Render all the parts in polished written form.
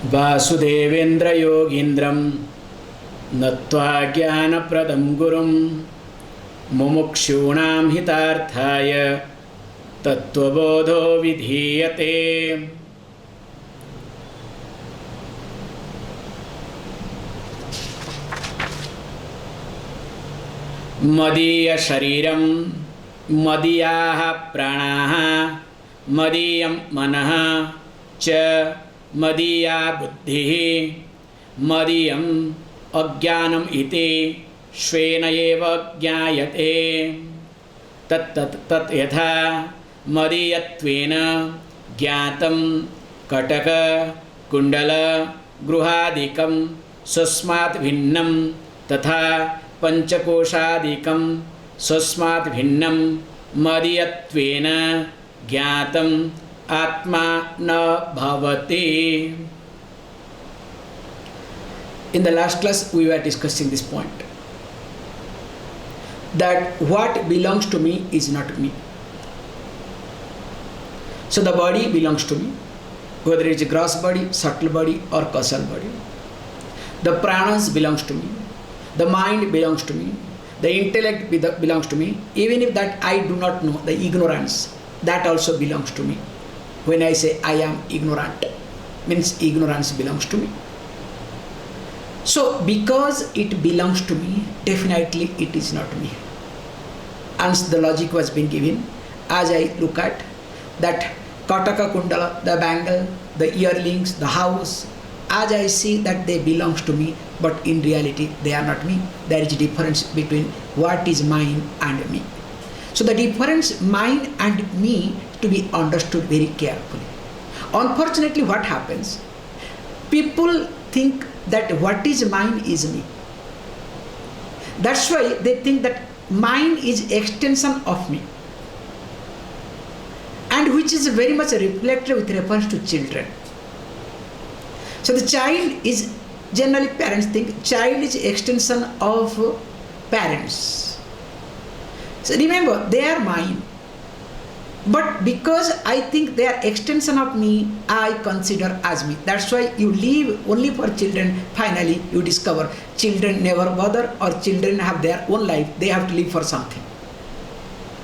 वासुदेवेन्द्र योगीन्द्रं नत्वा ज्ञानप्रदं गुरुं मुमुक्षूणां हितार्थाय तत्त्वबोधो विधीयते। मदीय शरीरं मदीयाः प्राणाः मदीयं मनः च मदीया बुद्धिः मदीयम् अज्ञानम् इति स्वेन एव ज्ञायते। तत् यथा मदीयत्वेन ज्ञातं कटक कुण्डल गृहादिकं स्वस्मात् भिन्नं तथा पंचकोशादिकं स्वस्मात् भिन्नं मदीयत्वेन ज्ञातम् आत्मा न भवति। In the last class we were discussing this point, that what belongs to me is not me. So the body belongs to me, whether it is a gross body, subtle body or causal body. The pranas belongs to me. The mind belongs to me. The intellect belongs to me. Even if that I do not know, the ignorance, that also belongs to me. When I say I am ignorant, means ignorance belongs to me. So because it belongs to me, definitely it is not me. And the logic was being given as I look at that Kataka Kundala, the bangle, the earrings, the house, as I see that they belong to me, but in reality they are not me. There is a difference between what is mine and me. So the difference mine and me to be understood very carefully. Unfortunately, what happens? People think that what is mine is me. That's why they think that mine is extension of me, and which is very much reflected with reference to children. So the child is, generally parents think child is extension of parents. So remember, they are mine. But because I think they are extension of me, I consider as me. That's why you live only for children. Finally, you discover children never bother, or children have their own life. They have to live for something.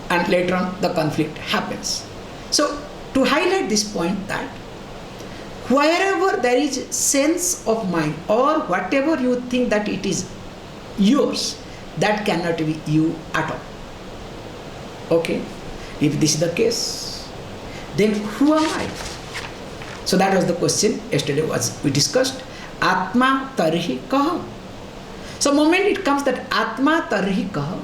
And later on, the conflict happens. So to highlight this point, that wherever there is sense of mind, or whatever you think that it is yours, that cannot be you at all. Okay? If this is the case, then who am I? So that was the question yesterday we discussed. Atma tarhi kaha. So moment it comes that Atma tarhi kaha,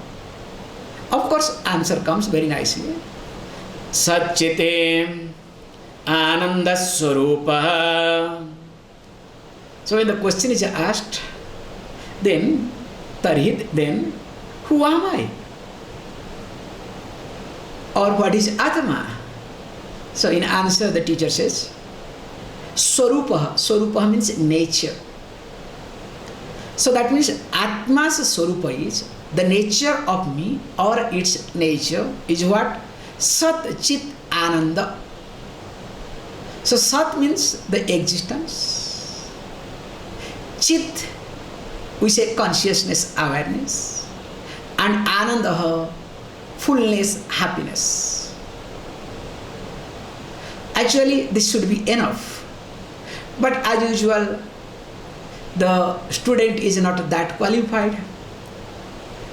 of course answer comes very nicely. Satchite Ananda Saraswati. So when the question is asked, then tarhi, then who am I? Or what is Atma? So in answer the teacher says, Swarupa. Swarupa means nature. So that means Atma's Swarupa is the nature of me, or its nature is what? Sat Chit Ananda. So Sat means the existence. Chit, we say consciousness, awareness. And Ananda, fullness, happiness. Actually, this should be enough. But as usual, the student is not that qualified.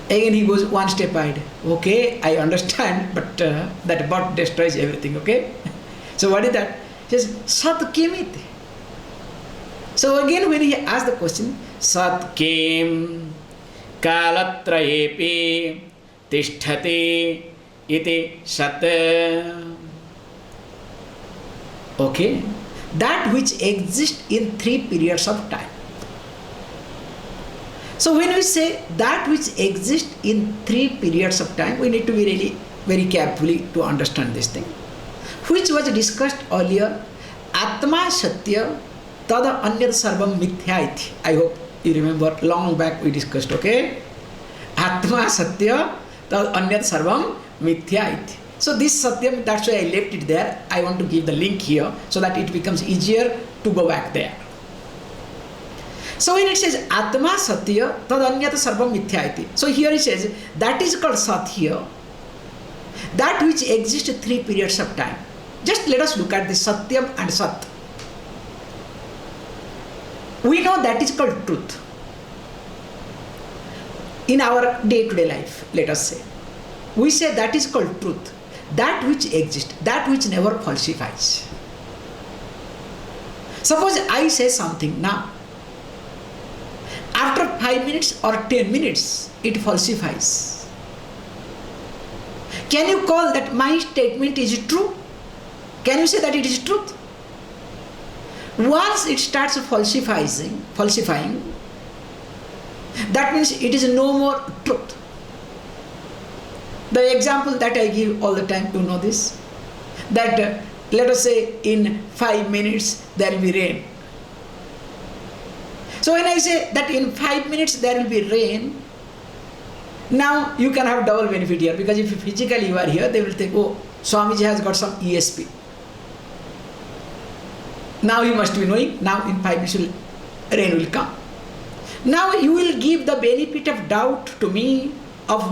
Again, he goes one step ahead. Okay, I understand, but that but destroys everything, okay? So what is that? He says, Sat Kimit. So again, when he asks the question, Sat Kim Kalatrayepi Tisthati iti sat. Okay, that which exists in 3 periods of time. So when we say that which exists in 3 periods of time, we need to be really very carefully to understand this thing, which was discussed earlier. Atma Satya Tada Anyat Sarvam Mithya iti. I hope you remember, long back we discussed, okay? Atma Satya Anyat Sarvam Mithya iti. So this Satyam, that's why I left it there. I want to give the link here so that it becomes easier to go back there. So when it says Atma Satya Tadanyata Sarvam Mithya iti. So here it says that is called Satya, that which exists 3 periods of time. Just let us look at the Satyam and Sat. We know that is called truth. In our day-to-day life, let us say, we say that is called truth, that which exists, that which never falsifies. Suppose I say something now, after 5 minutes or 10 minutes, it falsifies. Can you call that my statement is true? Can you say that it is truth? Once it starts falsifying, that means it is no more truth. The example that I give all the time, you know this, that let us say in 5 minutes there will be rain. So when I say that in 5 minutes there will be rain, now you can have double benefit here, because if physically you are here, they will think, oh, Swamiji has got some ESP. Now you must be knowing, now in 5 minutes rain will come. Now you will give the benefit of doubt to me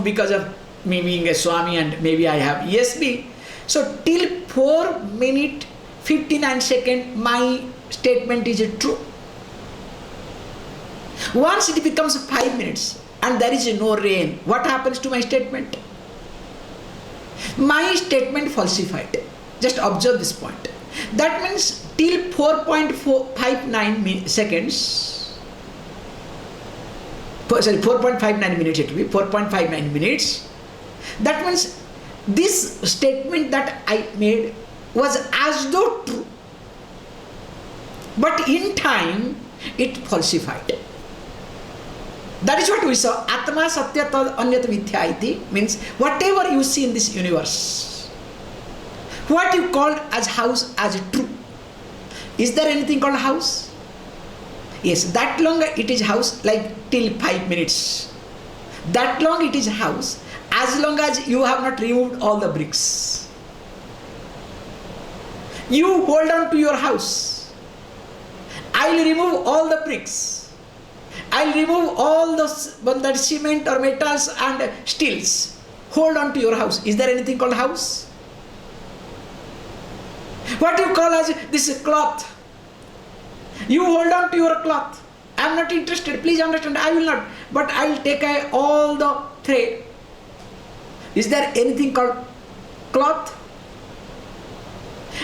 because of me being a Swami and maybe I have ESP. So till 4 minutes 59 seconds my statement is true. Once it becomes 5 minutes and there is no rain, what happens to my statement? My statement falsified. Just observe this point. That means till 4.59 seconds, 4.59 minutes it will be, 4.59 minutes. That means this statement that I made was as though true. But in time, it falsified. That is what we saw. Atma Satya Tad Anyat Mithya iti means whatever you see in this universe, what you called as house as true. Is there anything called house? Yes, that long it is house, like till 5 minutes. That long it is house, as long as you have not removed all the bricks. You hold on to your house. I will remove all the bricks. I will remove all the cement or metals and steels. Hold on to your house. Is there anything called house? What you call as this cloth? You hold on to your cloth. I am not interested. Please understand. I will not. But I will take all the thread. Is there anything called cloth?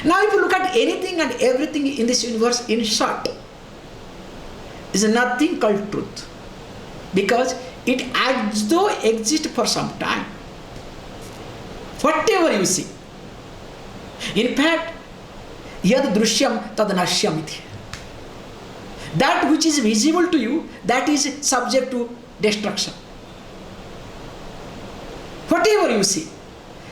Now if you look at anything and everything in this universe, in short, is nothing called truth, because it as though exists for some time. Whatever you see. In fact, yad drishyam tad nashyam iti. That which is visible to you, that is subject to destruction. Whatever you see.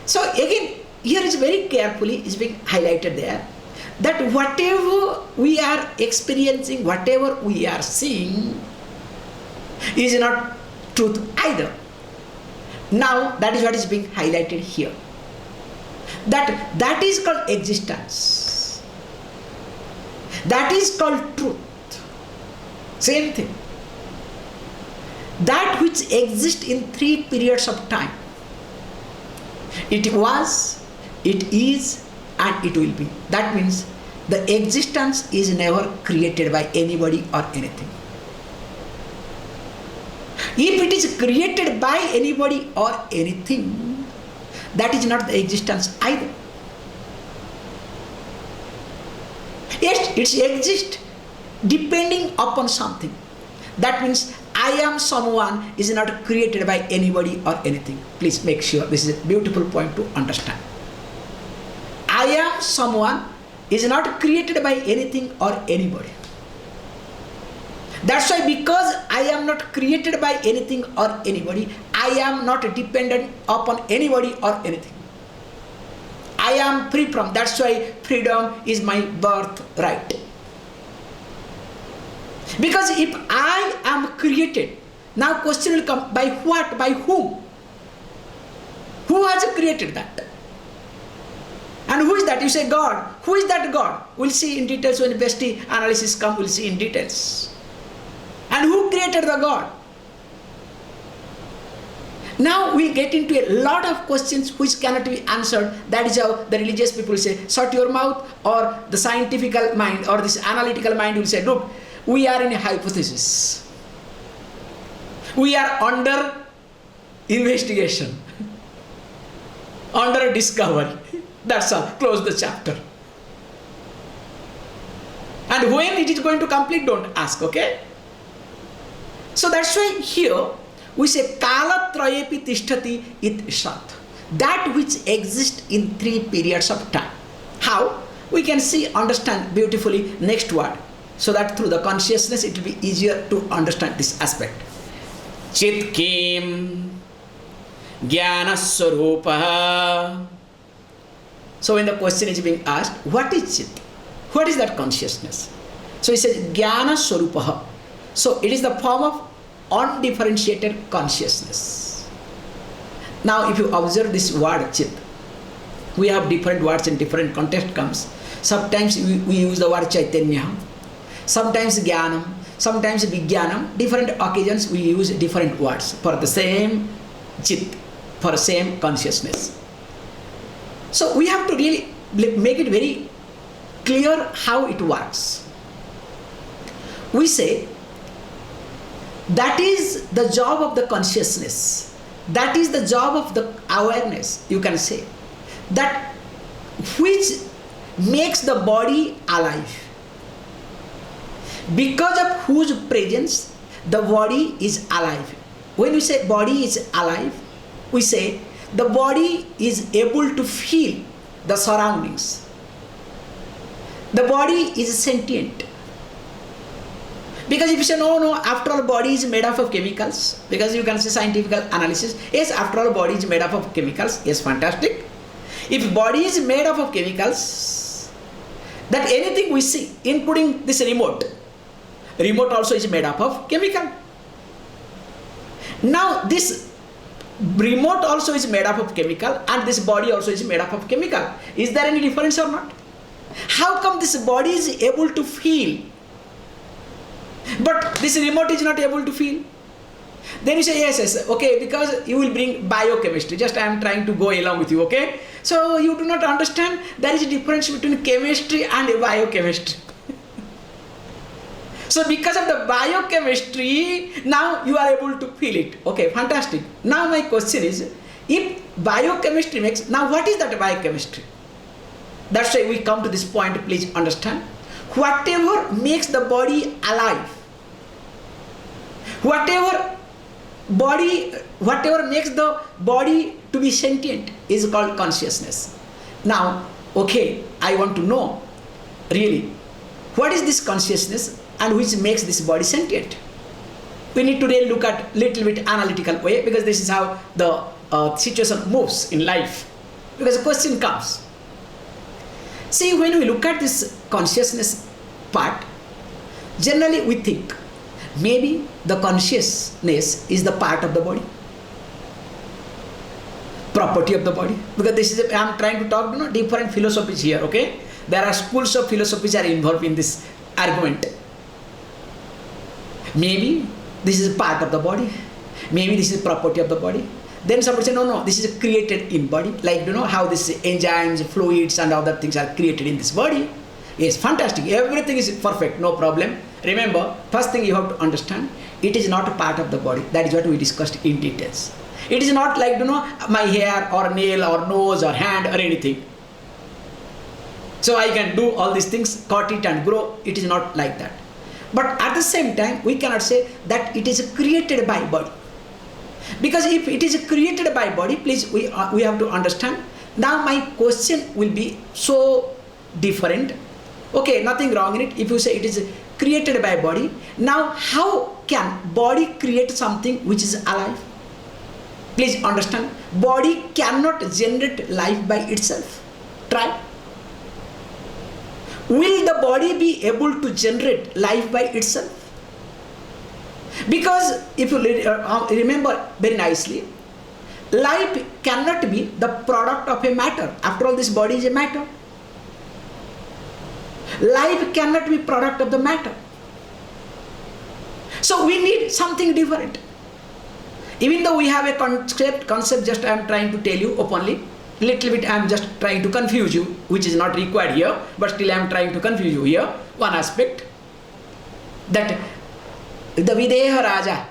So again, here is very carefully is being highlighted there, that whatever we are experiencing, whatever we are seeing, is not truth either. Now that is what is being highlighted here. That is called existence. That is called truth. Same thing. That which exists in 3 periods of time. It was, it is, and it will be. That means the existence is never created by anybody or anything. If it is created by anybody or anything, that is not the existence either. Yes, it exists depending upon something. That means I am someone is not created by anybody or anything. Please make sure this is a beautiful point to understand. I am someone is not created by anything or anybody. That's why, because I am not created by anything or anybody, I am not dependent upon anybody or anything. I am free from. That's why freedom is my birthright. Because if I am created, now question will come, by what, by whom? Who has created that? And who is that? You say God. Who is that God? We'll see in details when bestie analysis comes, we'll see in details. created the God? Now we get into a lot of questions which cannot be answered. That is how the religious people say, shut your mouth, or the scientific mind or this analytical mind will say, look, we are in a hypothesis. We are under investigation, under discovery. That's all. Close the chapter. And when it is going to complete, don't ask, okay? So that's why here we say kala trayepi tishtati it sat. That which exists in 3 periods of time. How? We can see, understand beautifully next word. So that through the consciousness it will be easier to understand this aspect. Chit kim jnana swarupa. So when the question is being asked, what is chit? What is that consciousness? So he says jnana swarupa. So it is the form of undifferentiated consciousness. Now if you observe this word chit, we have different words in different context comes. Sometimes we use the word chaitanya, sometimes jnanam, sometimes vijnanam. Different occasions we use different words for the same chit, for the same consciousness. So we have to really make it very clear how it works. We say that is the job of the consciousness. That is the job of the awareness, you can say. That which makes the body alive. Because of whose presence the body is alive. When we say body is alive, we say the body is able to feel the surroundings. The body is sentient. Because if you say, no, after all body is made up of chemicals, because you can say scientific analysis, yes, after all body is made up of chemicals, yes, fantastic. If body is made up of chemicals, that anything we see, including this remote also is made up of chemical. Now this remote also is made up of chemical and this body also is made up of chemical. Is there any difference or not? How come this body is able to feel, but this remote is not able to feel? Then you say, yes, okay, because you will bring biochemistry. Just I am trying to go along with you, okay? So you do not understand there is a difference between chemistry and biochemistry. So because of the biochemistry, now you are able to feel it. Okay, fantastic. Now my question is, if biochemistry makes, now what is that biochemistry? That's why we come to this point, please understand. Whatever makes the body alive, whatever makes the body to be sentient is called consciousness. Now, okay, I want to know really what is this consciousness and which makes this body sentient. We need to really look at little bit analytical way, because this is how the situation moves in life. Because the question comes. See, when we look at this consciousness part, generally we think maybe the consciousness is the part of the body, property of the body. Because this is, I am trying to talk, different philosophies here, okay? There are schools of philosophies are involved in this argument. Maybe this is part of the body, maybe this is property of the body. Then somebody say, no, this is created in body. Like, how this enzymes, fluids and other things are created in this body. Yes, fantastic. Everything is perfect, no problem. Remember, first thing you have to understand, it is not a part of the body. That is what we discussed in details. It is not like, my hair or nail or nose or hand or anything. So I can do all these things, cut it and grow. It is not like that. But at the same time, we cannot say that it is created by body. Because if it is created by body, please, we have to understand. Now my question will be so different. Okay, nothing wrong in it. If you say it is created by body, now how can body create something which is alive? Please understand, body cannot generate life by itself. Try. Will the body be able to generate life by itself? Because if you remember very nicely, life cannot be the product of a matter. After all, this body is a matter. Life cannot be product of the matter. So we need something different. Even though we have a concept just I am trying to tell you openly, little bit I am just trying to confuse you, which is not required here, but still I am trying to confuse you here. One aspect, that the Videha Raja.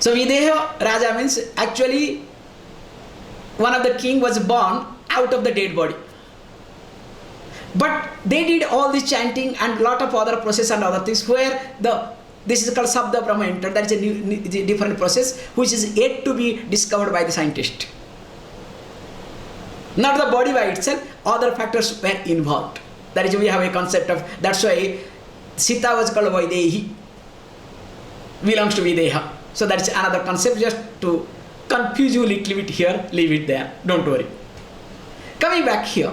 So Videha Raja means actually one of the king was born out of the dead body. But they did all this chanting and lot of other process and other things where this is called Sabda Brahma entered. That is a different process which is yet to be discovered by the scientist. Not the body by itself, other factors were involved. That is, we have a concept of, that's why Sita was called Vaidehi, belongs to Videha. So that is another concept, just to confuse you a little bit here, leave it there, don't worry. Coming back here,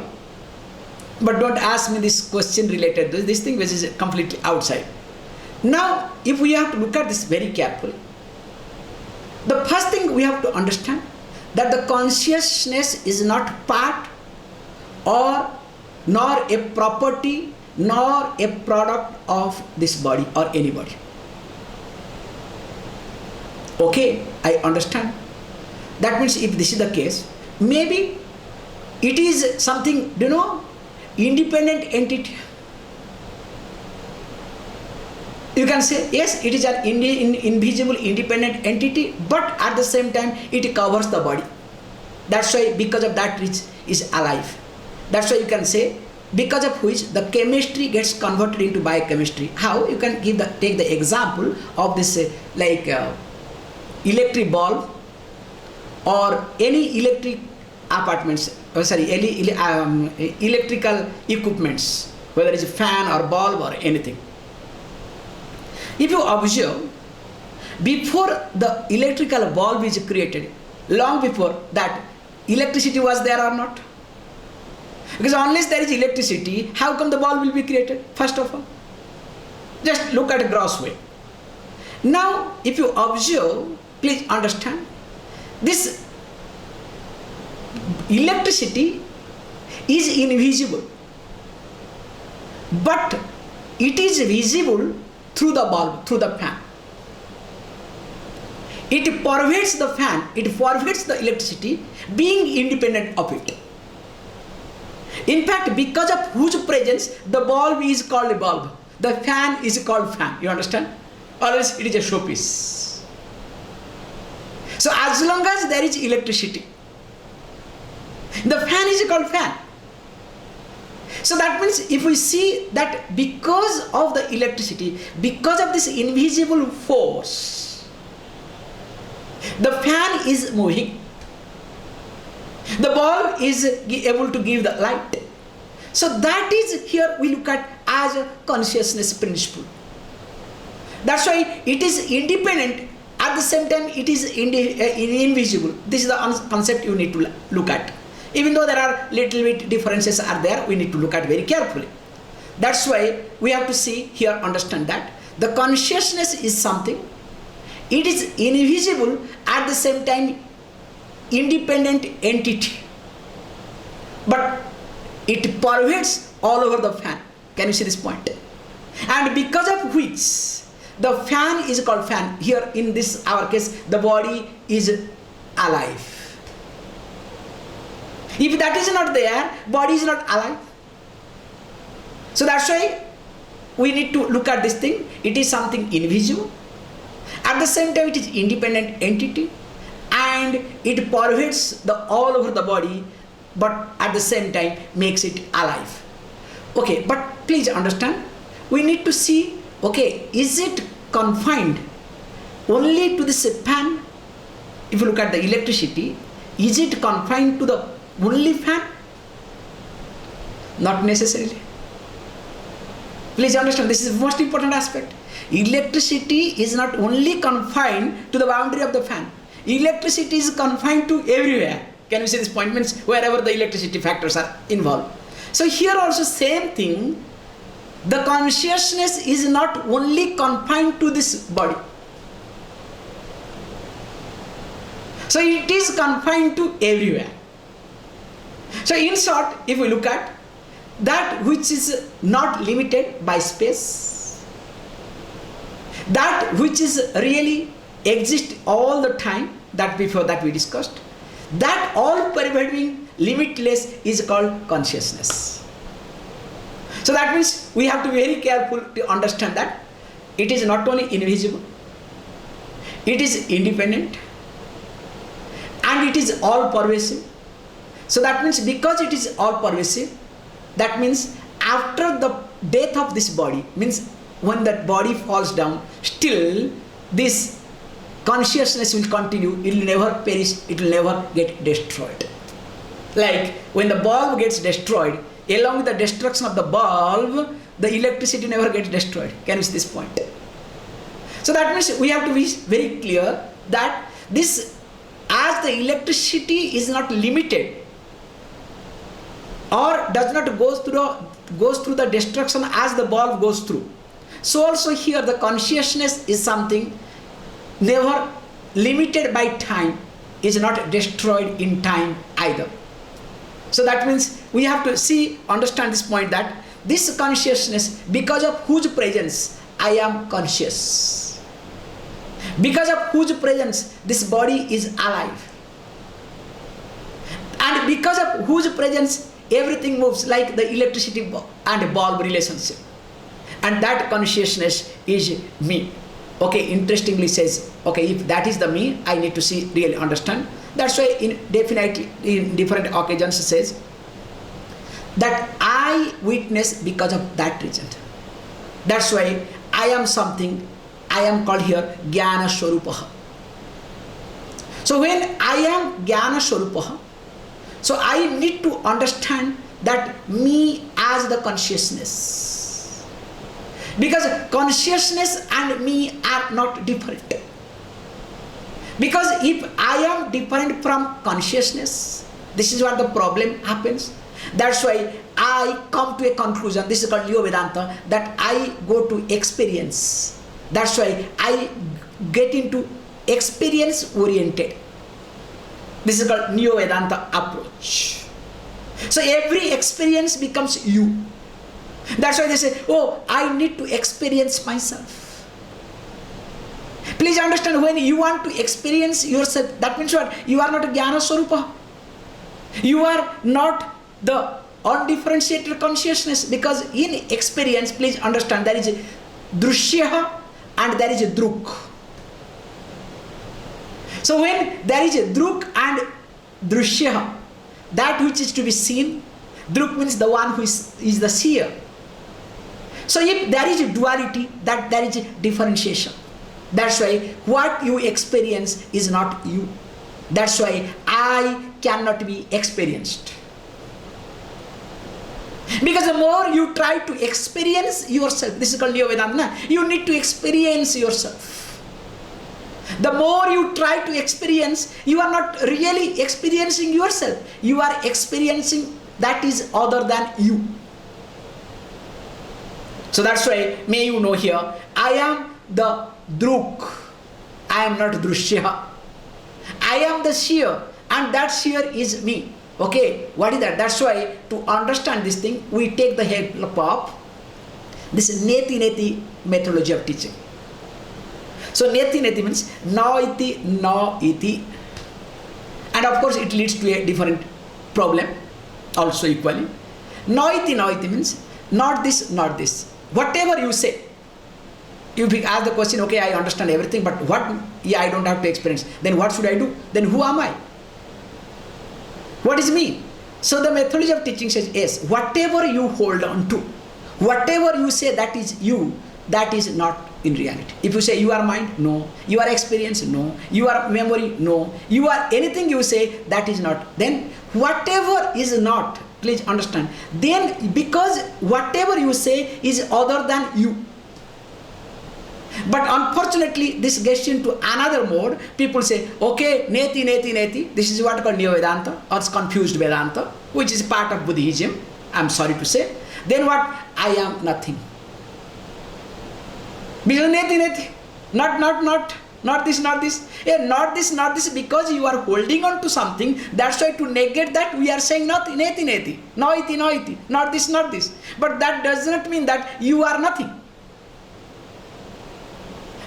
but don't ask me this question related to this thing which is completely outside. Now, if we have to look at this very carefully, the first thing we have to understand that the consciousness is not part or nor a property nor a product of this body or anybody. Okay, I understand. That means if this is the case, maybe it is something, independent entity. You can say, yes, it is an invisible independent entity, but at the same time, it covers the body. That's why, because of that, it is alive. That's why you can say, because of which the chemistry gets converted into biochemistry. How? You can take the example of this electric bulb or any electric electrical equipments, whether it's a fan or bulb or anything. If you observe, before the electrical bulb is created, long before that, electricity was there or not? Because unless there is electricity, how come the bulb will be created, first of all? Just look at a gross way. Now, if you observe, please understand, this electricity is invisible, but it is visible through the bulb, through the fan. It pervades the fan, it pervades the electricity, being independent of it. In fact, because of whose presence, the bulb is called a bulb, the fan is called fan. You understand? Or else it is a showpiece. So as long as there is electricity, the fan is called fan. So that means if we see that because of the electricity, because of this invisible force, the fan is moving, the bulb is able to give the light. So that is, here we look at as a consciousness principle. That's why it is independent, at the same time it is invisible. This is the concept you need to look at. Even though there are little bit differences are there, we need to look at very carefully. That's why we have to see here, understand that the consciousness is something, it is invisible, at the same time independent entity, but it pervades all over the fan. Can you see this point? And because of which the fan is called fan. Here in this our case, the body is alive. If that is not there, body is not alive. So that's why we need to look at this thing. It is something invisible. At the same time, it is independent entity, and it pervades all over the body, but at the same time makes it alive. Okay, but please understand, we need to see, okay, is it confined only to this fan? If you look at the electricity, is it confined to the only fan? Not necessarily. Please understand, this is the most important aspect. Electricity is not only confined to the boundary of the fan. Electricity is confined to everywhere. Can you see this point? Means wherever the electricity factors are involved. So here also same thing, the consciousness is not only confined to this body. So it is confined to everywhere. So in short, if we look at that which is not limited by space, That which is really exist all the time, that before that we discussed, that all pervading limitless is called consciousness. So that means we have to be very careful to understand that it is not only invisible, it is independent, and it is all pervasive. So that means because it is all pervasive, that means after the death of this body, means when that body falls down, still this consciousness will continue, it will never perish, it will never get destroyed. Like when the bulb gets destroyed, along with the destruction of the bulb, the electricity never gets destroyed. Can you see this point? So that means we have to be very clear that this, as the electricity is not limited or does not goes through the destruction as the bulb goes through, so also here the consciousness is something never limited by time, is not destroyed in time either. So that means we have to understand this point, that this consciousness, because of whose presence I am conscious, because of whose presence this body is alive, and because of whose presence everything moves, like the electricity and bulb relationship, and that consciousness is me. Okay, interestingly says, okay, if that is the me, I need to really understand. That's why definitely in different occasions says that I witness because of that reason. That's why I am something, I am called here Jnana Swarupaha. So when I am Jnana Swarupaha, so I need to understand that me as the consciousness. Because consciousness and me are not different. Because if I am different from consciousness, this is what the problem happens. That's why I come to a conclusion, this is called Neo Vedanta, that I go to experience. That's why I get into experience oriented. This is called Neo Vedanta approach. So every experience becomes you. That's why they say, oh, I need to experience myself. Please understand, when you want to experience yourself, that means what? You are not a Jnana Swarupa. You are not the undifferentiated consciousness, because in experience, please understand, there is a Drushya and there is a Druk. So when there is a Druk and Drushya, that which is to be seen, Druk means the one who is the seer. So if there is a duality, that there is a differentiation. That's why what you experience is not you. That's why I cannot be experienced. Because the more you try to experience yourself, this is called Neo Vedanta, you need to experience yourself. The more you try to experience, you are not really experiencing yourself. You are experiencing that is other than you. So that's why, may you know here, I am the Druk, I am not Drushya. I am the seer, and that seer is me. Okay, what is that? That's why to understand this thing, we take the help of this Neti methodology of teaching. So Neti means na iti, and of course it leads to a different problem also equally. Na iti means not this, not this. Whatever you say, you ask the question, okay, I understand everything, but what? Yeah, I don't have to experience. Then what should I do? Then who am I? What is me? So the methodology of teaching says, yes, whatever you hold on to, whatever you say that is you, that is not in reality. If you say you are mind, no. You are experience, no. You are memory, no. You are anything you say, that is not. Then whatever is not, please understand, then because whatever you say is other than you. But unfortunately, this gets into another mode. People say, okay, neti. This is what called Neo Vedanta, or it's confused Vedanta, which is part of Buddhism, I'm sorry to say. Then what? I am nothing. Because neti, not this, not this. Yeah, not this, because you are holding on to something. That's why to negate that, we are saying not neti, no iti, not this. But that does not mean that you are nothing.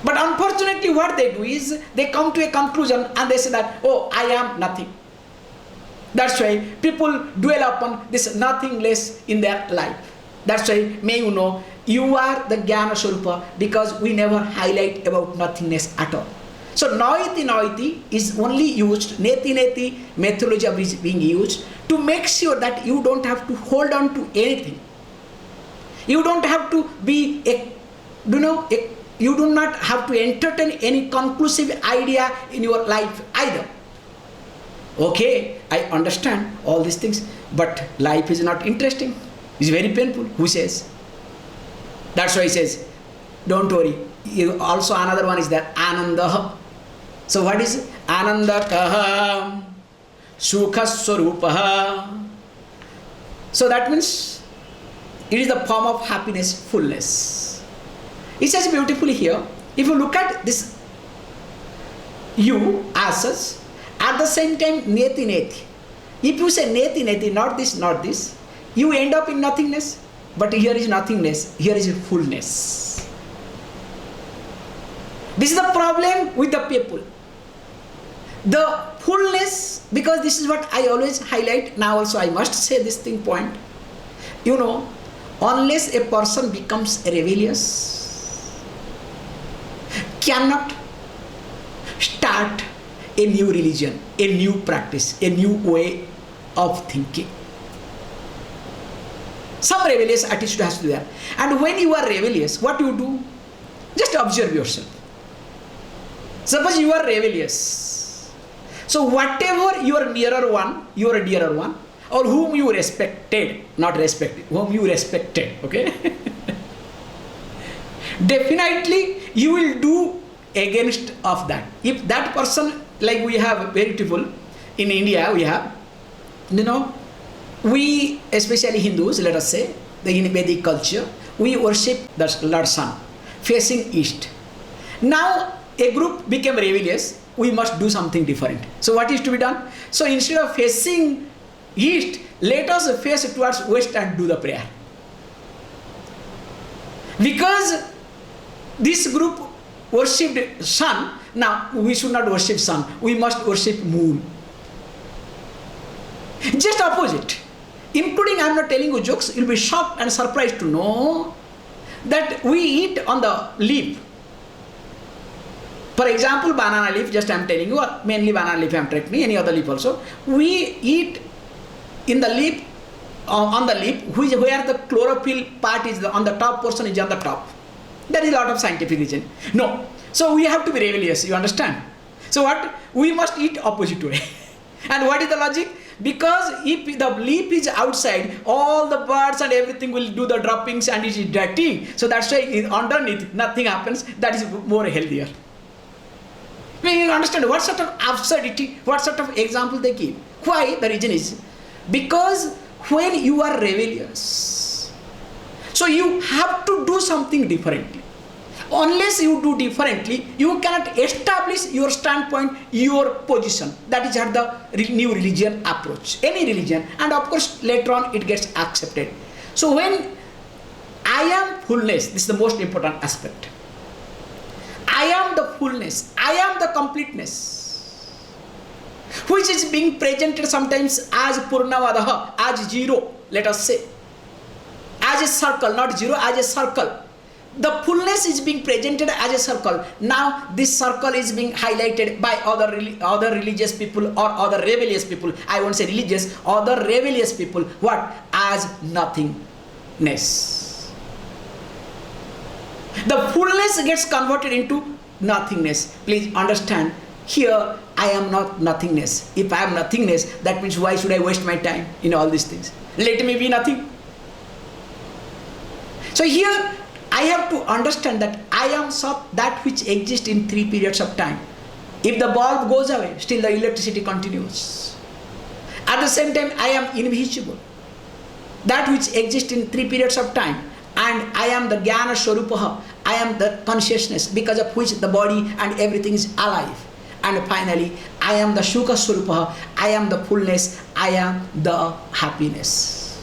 But unfortunately what they do is they come to a conclusion and they say that, oh, I am nothing. That's why people dwell upon this nothingness in their life. That's why, may you know, you are the Jnana Swarupa, because we never highlight about nothingness at all. So naiti naiti is only used, neti neti methodology is being used to make sure that you don't have to hold on to anything. You don't have to be you do not have to entertain any conclusive idea in your life either. Okay, I understand all these things, but life is not interesting. It's very painful. Who says? That's why he says, don't worry. Also another one is that Ananda. So what is Ananda kaha Sukha Swarupaha? So that means it is the form of happiness, fullness. It says beautifully here, if you look at this you as such, at the same time neti neti. If you say neti neti, not this, you end up in nothingness. But here is nothingness, here is fullness. This is the problem with the people. The fullness, because this is what I always highlight, now also I must say this thing point. You know, unless a person becomes rebellious, cannot start a new religion, a new practice, a new way of thinking. Some rebellious attitude has to be there. And when you are rebellious, what you do? Just observe yourself. Suppose you are rebellious. So whatever your dearer one, or whom you respected, not respected, whom you respected, okay? Definitely you will do against of that. If that person, like we have very beautiful, in India we have, we, especially Hindus, let us say, in Vedic culture, we worship the Lord Sun, facing east. Now, a group became rebellious, we must do something different. So what is to be done? So instead of facing east, let us face towards west and do the prayer. Because this group worshipped sun, now we should not worship sun, we must worship moon. Just opposite. Including, I am not telling you jokes, you will be shocked and surprised to know that we eat on the leaf. For example, banana leaf, just I am telling you, or mainly banana leaf I am taking, any other leaf also. We eat in the leaf, on the leaf, where the chlorophyll part is on the top portion is on the top. There is a lot of scientific reason. No. So we have to be rebellious, you understand? So what? We must eat opposite way. And what is the logic? Because if the leaf is outside, all the birds and everything will do the droppings and it is dirty. So that's why underneath nothing happens. That is more healthier. I mean, you understand what sort of absurdity, what sort of example they give. Why? The reason is because when you are rebellious, so you have to do something differently. Unless you do differently, you cannot establish your standpoint, your position. That is how the new religion approach. Any religion. And of course, later on it gets accepted. So when I am fullness, this is the most important aspect. I am the fullness. I am the completeness. Which is being presented sometimes as Purnavadaha, as zero, let us say. As a circle, not zero, as a circle. The fullness is being presented as a circle. Now this circle is being highlighted by other religious people or other rebellious people. I won't say religious, other rebellious people. What? As nothingness. The fullness gets converted into nothingness. Please understand, here I am not nothingness. If I am nothingness, that means why should I waste my time in all these things? Let me be nothing. So here I have to understand that I am that which exists in 3 periods of time. If the bulb goes away, still the electricity continues. At the same time, I am invisible. That which exists in 3 periods of time. And I am the Jnana Swarupaha. I am the consciousness because of which the body and everything is alive. And finally, I am the Sukha Swarupaha. I am the fullness. I am the happiness.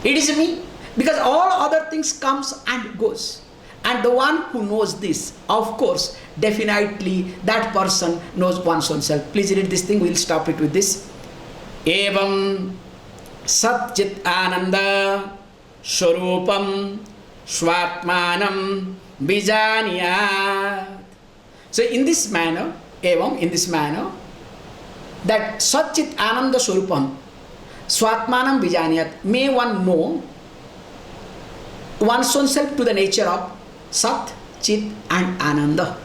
It is me. Because all other things comes and goes. And the one who knows this, of course, definitely that person knows one's own self. Please read this thing, we'll stop it with this. Evam Sat Chit Ananda Swarupam Swatmanam Bijaniyat. So in this manner, evam, in this manner, that Sat Chit Ananda Swarupam Swatmanam Bijaniyat, may one know one's own self to the nature of Sat, Chit and Ananda.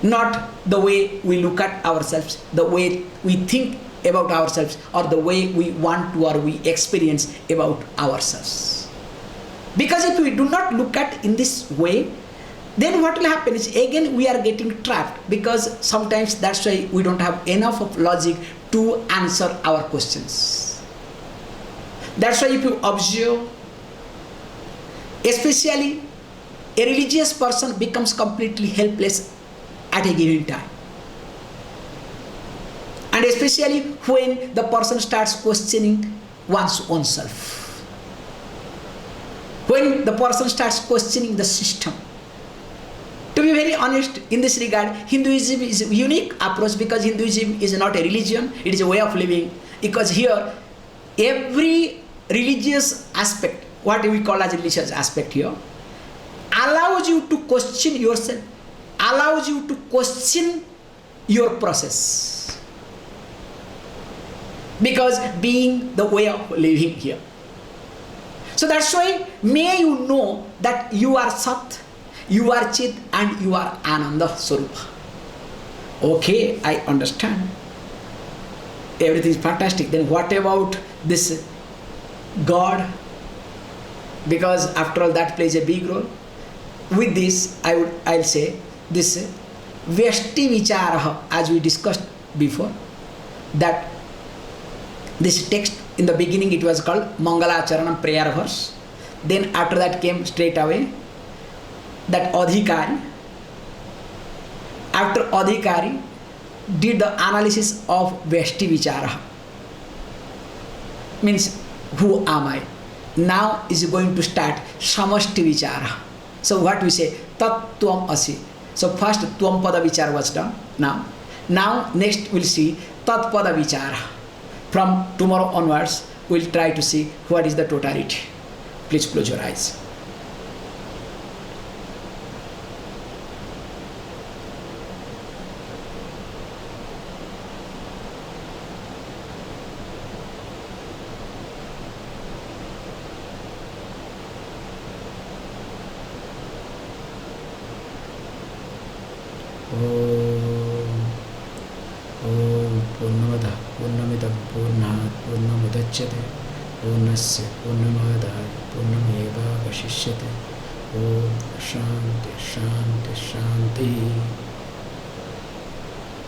Not the way we look at ourselves, the way we think about ourselves, or the way we want to or we experience about ourselves. Because if we do not look at in this way, then what will happen is again we are getting trapped, because sometimes that's why we don't have enough of logic to answer our questions. That's why if you observe, especially a religious person becomes completely helpless at a given time. And especially when the person starts questioning one's own self. When the person starts questioning the system. To be very honest, in this regard, Hinduism is a unique approach, because Hinduism is not a religion, it is a way of living. Because here, every religious aspect, what we call as religious aspect here, allows you to question yourself, allows you to question your process. Because being the way of living here. So that's why may you know that you are Sat, you are Chit and you are Ananda Swarupa. Okay, I understand. Everything is fantastic. Then what about this God? Because after all that plays a big role. With this, I'll say this Vyashti Vicharaha, as we discussed before, that this text in the beginning it was called Mangala Charanam, prayer verse. Then after that came straight away that Adhikari. After Adhikari did the analysis of Vyashti Vicharaha. Means who am I? Now is going to start Samashti Vicharaha. So what we say, Tat Tvam Asi. So first Tvam Pada Vichara was done. Now next we'll see Tat Pada Vichara. From tomorrow onwards, we'll try to see what is the totality. Please close your eyes. पूर्णस्य पूर्णमादाय पूर्णमेवावशिष्यते। ओम शांति शांति शांति।